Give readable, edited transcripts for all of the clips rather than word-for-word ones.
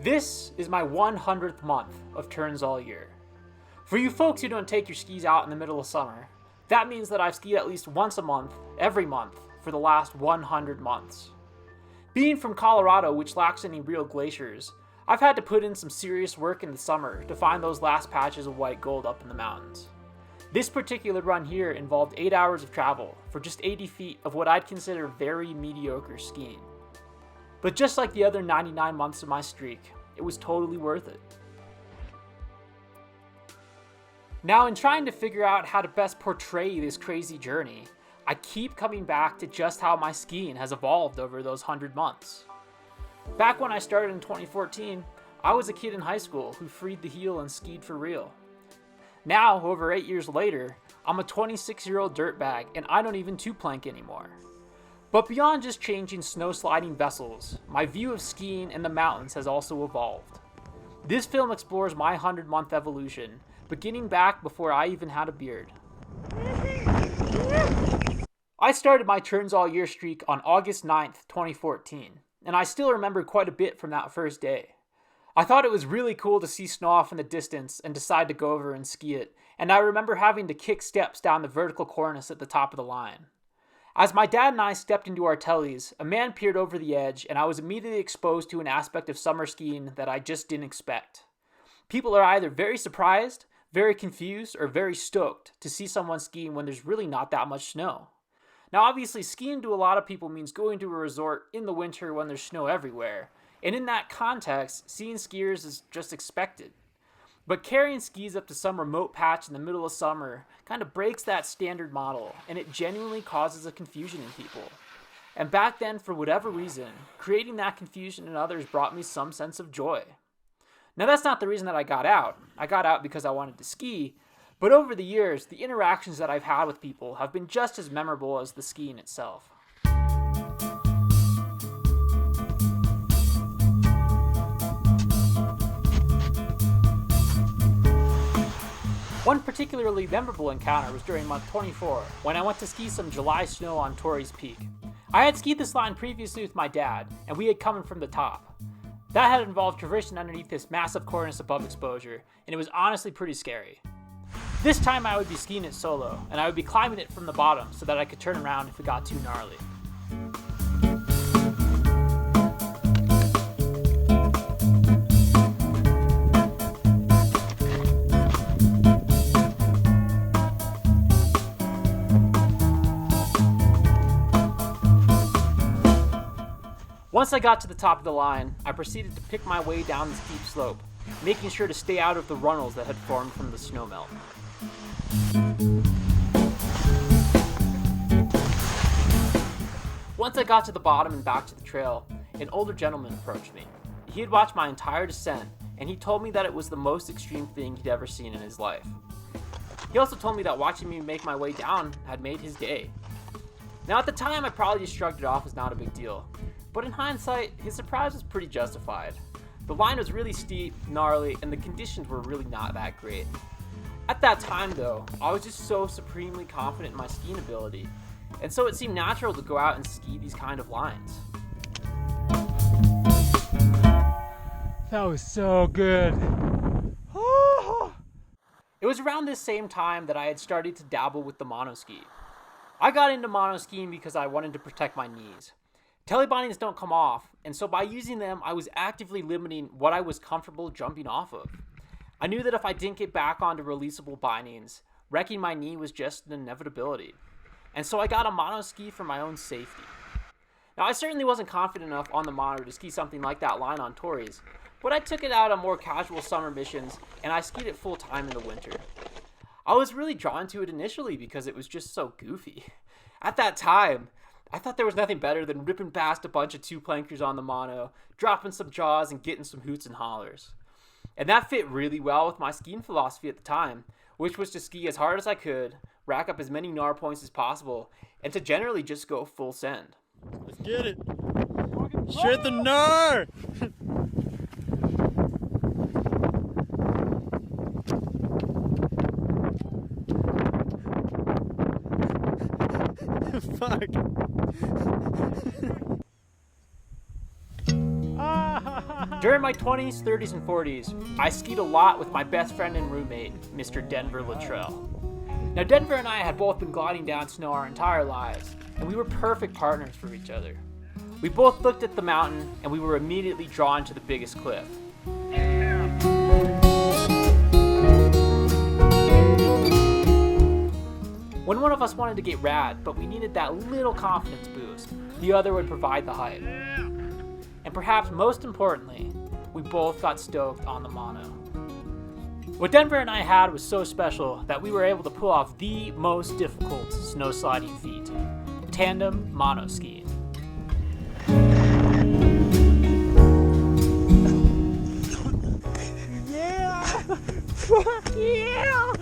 This is my 100th month of turns all year. For you folks who don't take your skis out in the middle of summer, that means that I've skied at least once a month, every month, for the last 100 months. Being from Colorado, which lacks any real glaciers, I've had to put in some serious work in the summer to find those last patches of white gold up in the mountains. This particular run here involved 8 hours of travel for just 80 feet of what I'd consider very mediocre skiing. But just like the other 99 months of my streak, it was totally worth it. Now, in trying to figure out how to best portray this crazy journey, I keep coming back to just how my skiing has evolved over those 100 months. Back when I started in 2014, I was a kid in high school who freed the heel and skied for real. Now, over 8 years later, I'm a 26-year-old dirtbag and I don't even two-plank anymore. But beyond just changing snow sliding vessels, my view of skiing and the mountains has also evolved. This film explores my 100-month evolution, beginning back before I even had a beard. I started my turns all year streak on August 9th, 2014, and I still remember quite a bit from that first day. I thought it was really cool to see snow off in the distance and decide to go over and ski it, and I remember having to kick steps down the vertical cornice at the top of the line. As my dad and I stepped into our tellies, a man peered over the edge and I was immediately exposed to an aspect of summer skiing that I just didn't expect. People are either very surprised, very confused, or very stoked to see someone skiing when there's really not that much snow. Now obviously skiing to a lot of people means going to a resort in the winter when there's snow everywhere, and in that context, seeing skiers is just expected. But carrying skis up to some remote patch in the middle of summer kind of breaks that standard model, and it genuinely causes a confusion in people. And back then, for whatever reason, creating that confusion in others brought me some sense of joy. Now that's not the reason that I got out. I got out because I wanted to ski, but over the years, the interactions that I've had with people have been just as memorable as the skiing itself. One particularly memorable encounter was during month 24, when I went to ski some July snow on Torrey's Peak. I had skied this line previously with my dad, and we had come in from the top. That had involved traversing underneath this massive cornice above exposure, and it was honestly pretty scary. This time I would be skiing it solo, and I would be climbing it from the bottom so that I could turn around if it got too gnarly. Once I got to the top of the line, I proceeded to pick my way down the steep slope, making sure to stay out of the runnels that had formed from the snowmelt. Once I got to the bottom and back to the trail, an older gentleman approached me. He had watched my entire descent, and he told me that it was the most extreme thing he'd ever seen in his life. He also told me that watching me make my way down had made his day. Now at the time, I probably just shrugged it off as not a big deal. But in hindsight, his surprise was pretty justified. The line was really steep, gnarly, and the conditions were really not that great. At that time though, I was just so supremely confident in my skiing ability, and so it seemed natural to go out and ski these kind of lines. That was so good. It was around this same time that I had started to dabble with the monoski. I got into monoskiing because I wanted to protect my knees. Telly bindings don't come off, and so by using them, I was actively limiting what I was comfortable jumping off of. I knew that if I didn't get back onto releasable bindings, wrecking my knee was just an inevitability. And so I got a mono ski for my own safety. Now I certainly wasn't confident enough on the mono to ski something like that line on Torrey's, but I took it out on more casual summer missions, and I skied it full time in the winter. I was really drawn to it initially because it was just so goofy. At that time, I thought there was nothing better than ripping past a bunch of two-plankers on the mono, dropping some jaws, and getting some hoots and hollers. And that fit really well with my skiing philosophy at the time, which was to ski as hard as I could, rack up as many gnar points as possible, and to generally just go full send. Let's get it! Shred the gnar! Fuck. During my 20s, 30s, and 40s, I skied a lot with my best friend and roommate, Mr. Denver Luttrell. Now, Denver and I had both been gliding down snow our entire lives, and we were perfect partners for each other. We both looked at the mountain, and we were immediately drawn to the biggest cliff. When one of us wanted to get rad, but we needed that little confidence boost, the other would provide the hype. And perhaps most importantly, we both got stoked on the mono. What Denver and I had was so special that we were able to pull off the most difficult snow sliding feat, tandem mono skiing. Yeah! Fuck yeah!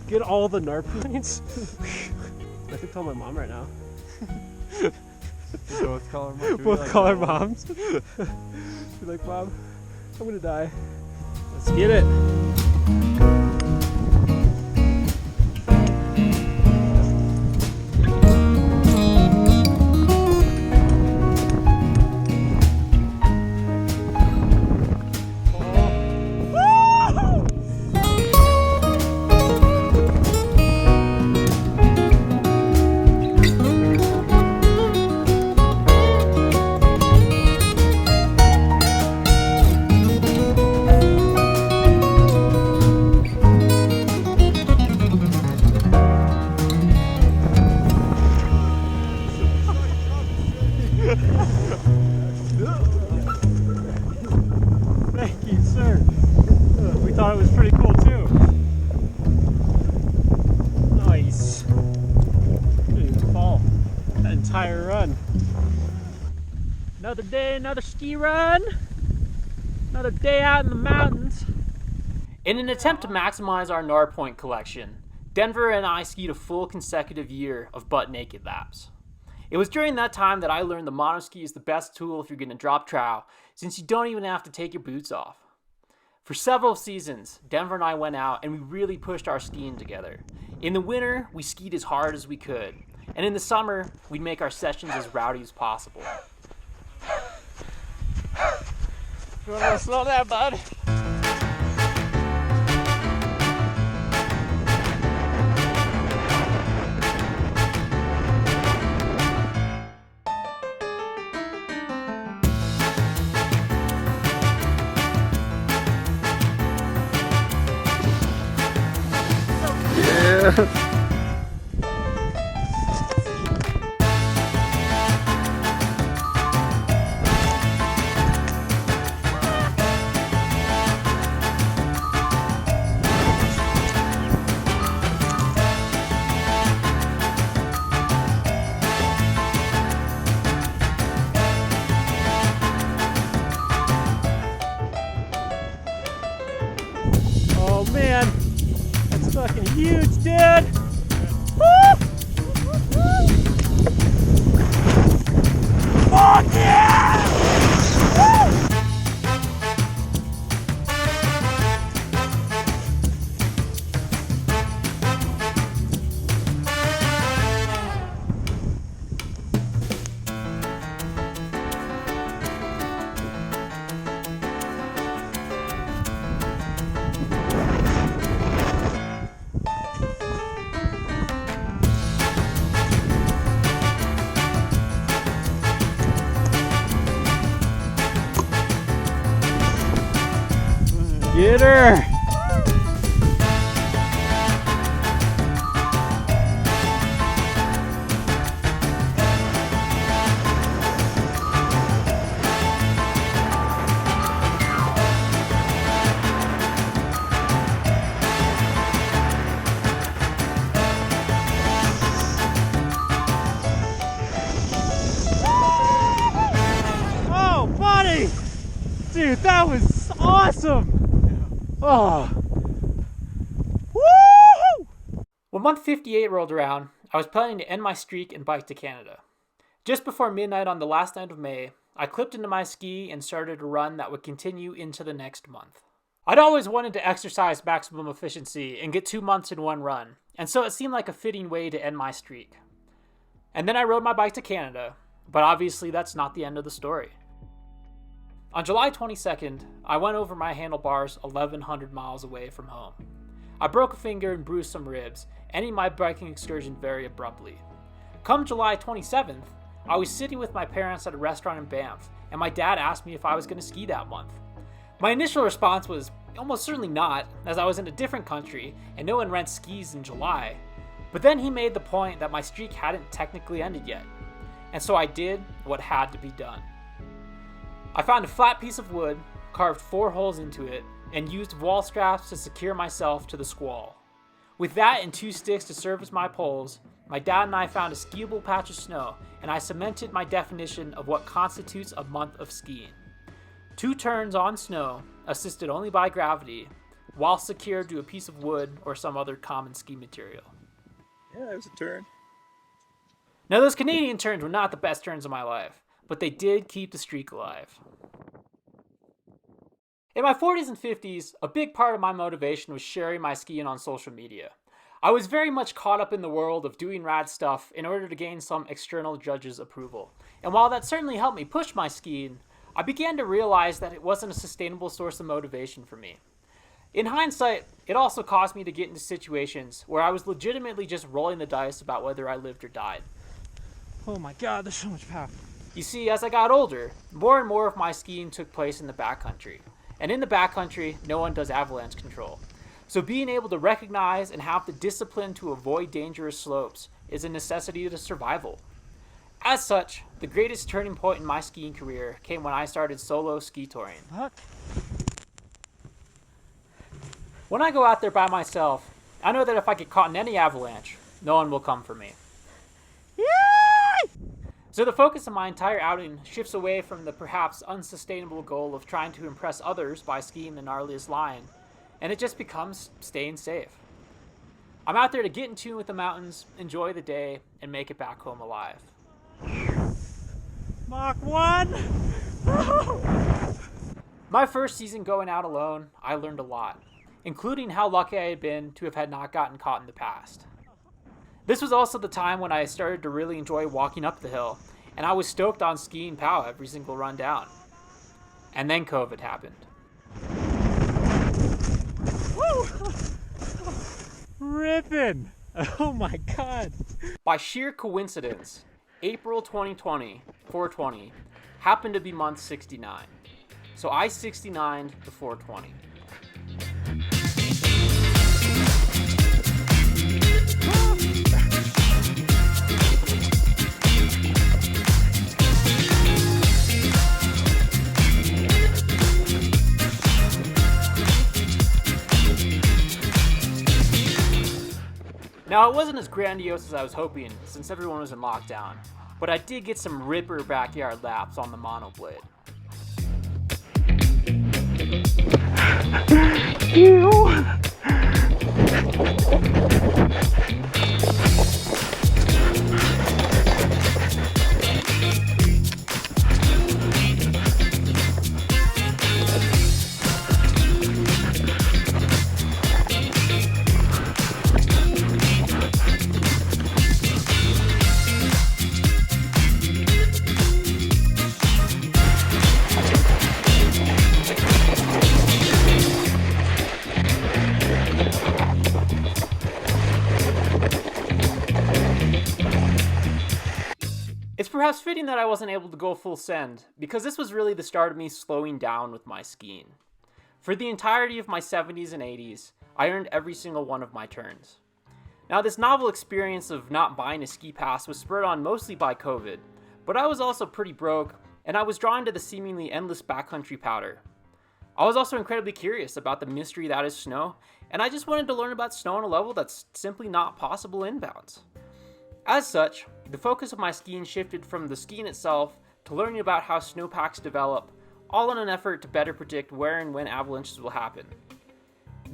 Get all the NAR points. I could tell my mom right now. Both call her mom. Both call our moms. Be like, Mom, I'm gonna die. Let's get it. Thank you, sir. We thought it was pretty cool too. Nice. Didn't even fall that entire run. Another day, another ski run. Another day out in the mountains. In an attempt to maximize our NAR point collection, Denver and I skied a full consecutive year of butt-naked laps. It was during that time that I learned the monoski is the best tool if you're going to drop trow, since you don't even have to take your boots off. For several seasons, Denver and I went out and we really pushed our skiing together. In the winter, we skied as hard as we could, and in the summer, we'd make our sessions as rowdy as possible. You wanna slow down, bud? Oh man, that's fucking huge, dude! Woo! Fuck yeah! Woo! Get her! Oh, buddy! Dude, that was awesome! Oh. Woo! When month 58 rolled around, I was planning to end my streak and bike to Canada. Just before midnight on the last night of May, I clipped into my ski and started a run that would continue into the next month. I'd always wanted to exercise maximum efficiency and get 2 months in one run, and so it seemed like a fitting way to end my streak. And then I rode my bike to Canada, but obviously that's not the end of the story. On July 22nd, I went over my handlebars 1,100 miles away from home. I broke a finger and bruised some ribs, ending my biking excursion very abruptly. Come July 27th, I was sitting with my parents at a restaurant in Banff, and my dad asked me if I was going to ski that month. My initial response was almost certainly not, as I was in a different country and no one rents skis in July. But then he made the point that my streak hadn't technically ended yet, and so I did what had to be done. I found a flat piece of wood, carved 4 holes into it, and used wall straps to secure myself to the squall. With that and 2 sticks to serve as my poles, my dad and I found a skiable patch of snow, and I cemented my definition of what constitutes a month of skiing. 2 turns on snow, assisted only by gravity, while secured to a piece of wood or some other common ski material. Yeah, it was a turn. Now, those Canadian turns were not the best turns of my life, but they did keep the streak alive. In my 40s and 50s, a big part of my motivation was sharing my skiing on social media. I was very much caught up in the world of doing rad stuff in order to gain some external judge's approval. And while that certainly helped me push my skiing, I began to realize that it wasn't a sustainable source of motivation for me. In hindsight, it also caused me to get into situations where I was legitimately just rolling the dice about whether I lived or died. Oh my god, there's so much power. You see, as I got older, more and more of my skiing took place in the backcountry. And in the backcountry, no one does avalanche control. So being able to recognize and have the discipline to avoid dangerous slopes is a necessity to survival. As such, the greatest turning point in my skiing career came when I started solo ski touring. Fuck. When I go out there by myself, I know that if I get caught in any avalanche, no one will come for me. Yay! So the focus of my entire outing shifts away from the perhaps unsustainable goal of trying to impress others by skiing the gnarliest line, and it just becomes staying safe. I'm out there to get in tune with the mountains, enjoy the day, and make it back home alive. Mach 1! My first season going out alone, I learned a lot, including how lucky I had been to have had not gotten caught in the past. This was also the time when I started to really enjoy walking up the hill, and I was stoked on skiing POW every single run down. And then COVID happened. Woo! Rippin'! Oh my god! By sheer coincidence, April 2020, 420, happened to be month 69. So I 69'd the 420. Now, it wasn't as grandiose as I was hoping, since everyone was in lockdown, but I did get some ripper backyard laps on the monoblade. It's perhaps fitting that I wasn't able to go full send, because this was really the start of me slowing down with my skiing. For the entirety of my 70s and 80s, I earned every single one of my turns. Now, this novel experience of not buying a ski pass was spurred on mostly by COVID, but I was also pretty broke, and I was drawn to the seemingly endless backcountry powder. I was also incredibly curious about the mystery that is snow, and I just wanted to learn about snow on a level that's simply not possible inbounds. As such, the focus of my skiing shifted from the skiing itself to learning about how snowpacks develop, all in an effort to better predict where and when avalanches will happen.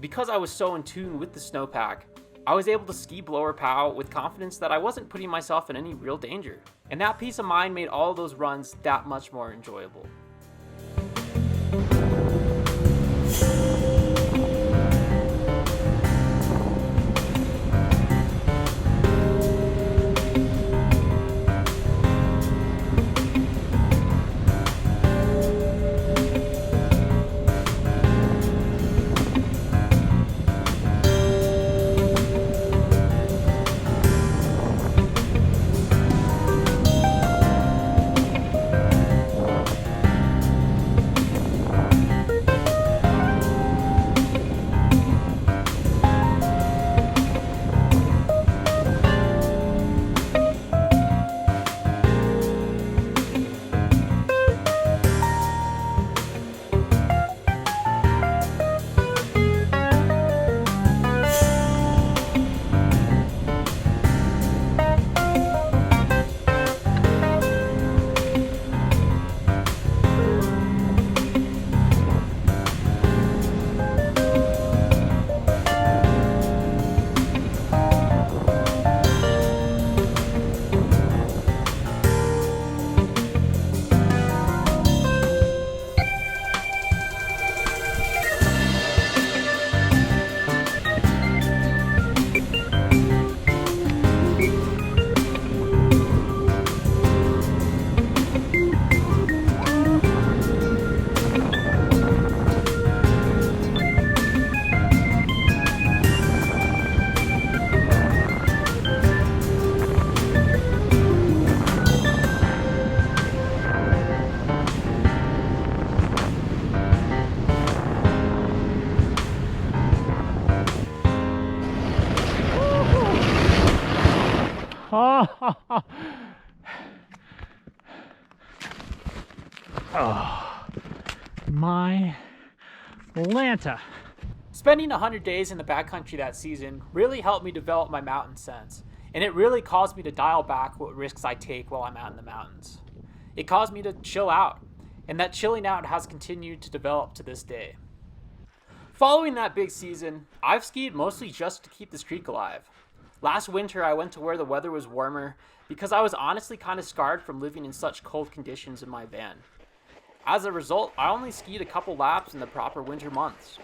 Because I was so in tune with the snowpack, I was able to ski blower POW with confidence that I wasn't putting myself in any real danger, and that peace of mind made all of those runs that much more enjoyable. Oh, my Lanta. Spending 100 days in the backcountry that season really helped me develop my mountain sense, and it really caused me to dial back what risks I take while I'm out in the mountains. It caused me to chill out, and that chilling out has continued to develop to this day. Following that big season, I've skied mostly just to keep the streak alive. Last winter I went to where the weather was warmer because I was honestly kind of scarred from living in such cold conditions in my van. As a result, I only skied a couple laps in the proper winter months.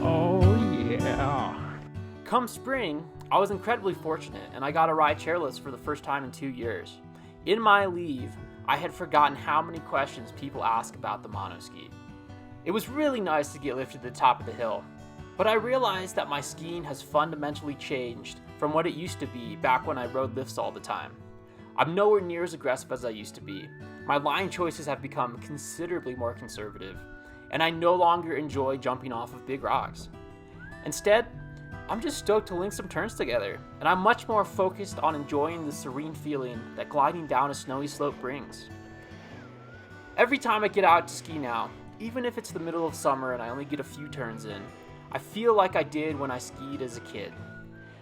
Oh yeah. Come spring, I was incredibly fortunate and I got to ride chairless for the first time in 2 years. In my leave, I had forgotten how many questions people ask about the monoski. It was really nice to get lifted to the top of the hill, but I realized that my skiing has fundamentally changed from what it used to be back when I rode lifts all the time. I'm nowhere near as aggressive as I used to be. My line choices have become considerably more conservative, and I no longer enjoy jumping off of big rocks. Instead, I'm just stoked to link some turns together, and I'm much more focused on enjoying the serene feeling that gliding down a snowy slope brings. Every time I get out to ski now, even if it's the middle of summer and I only get a few turns in, I feel like I did when I skied as a kid.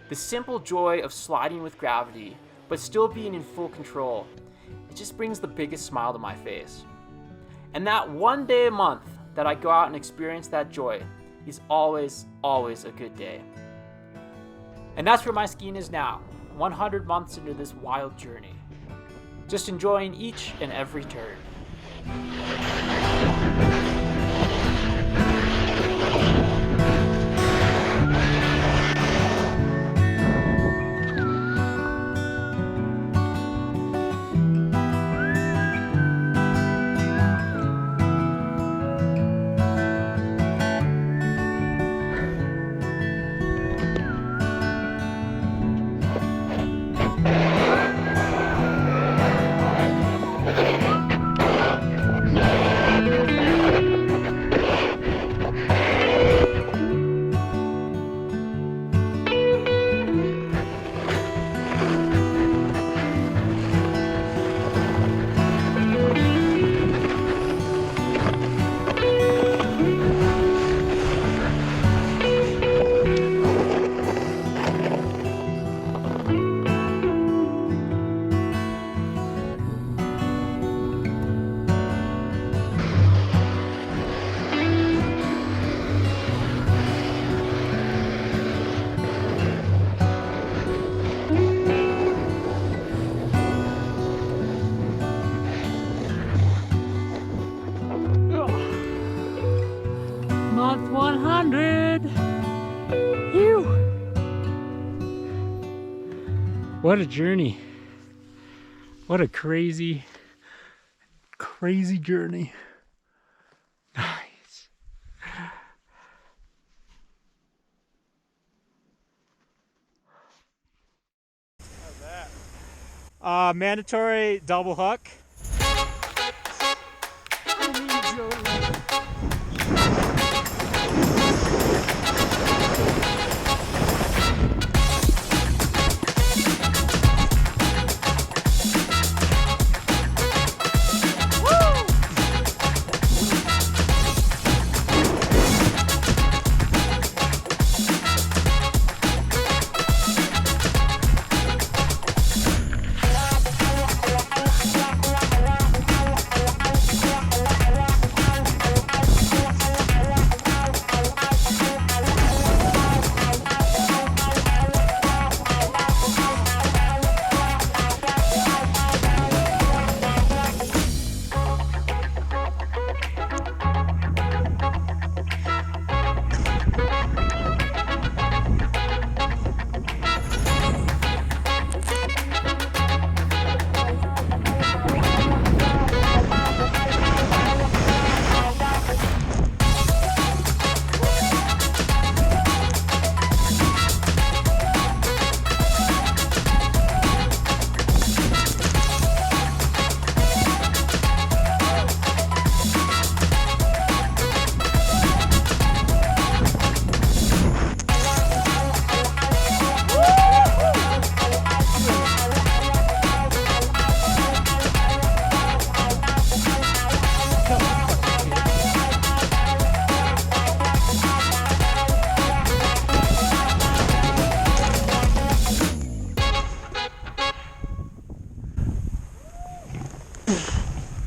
The simple joy of sliding with gravity, but still being in full control, it just brings the biggest smile to my face. And that one day a month that I go out and experience that joy is always, always a good day. And that's where my skiing is now, 100 months into this wild journey. Just enjoying each and every turn. Month 100. Phew. What a journey. What a crazy, crazy journey. Nice. How's that? Mandatory double hook. I need your love.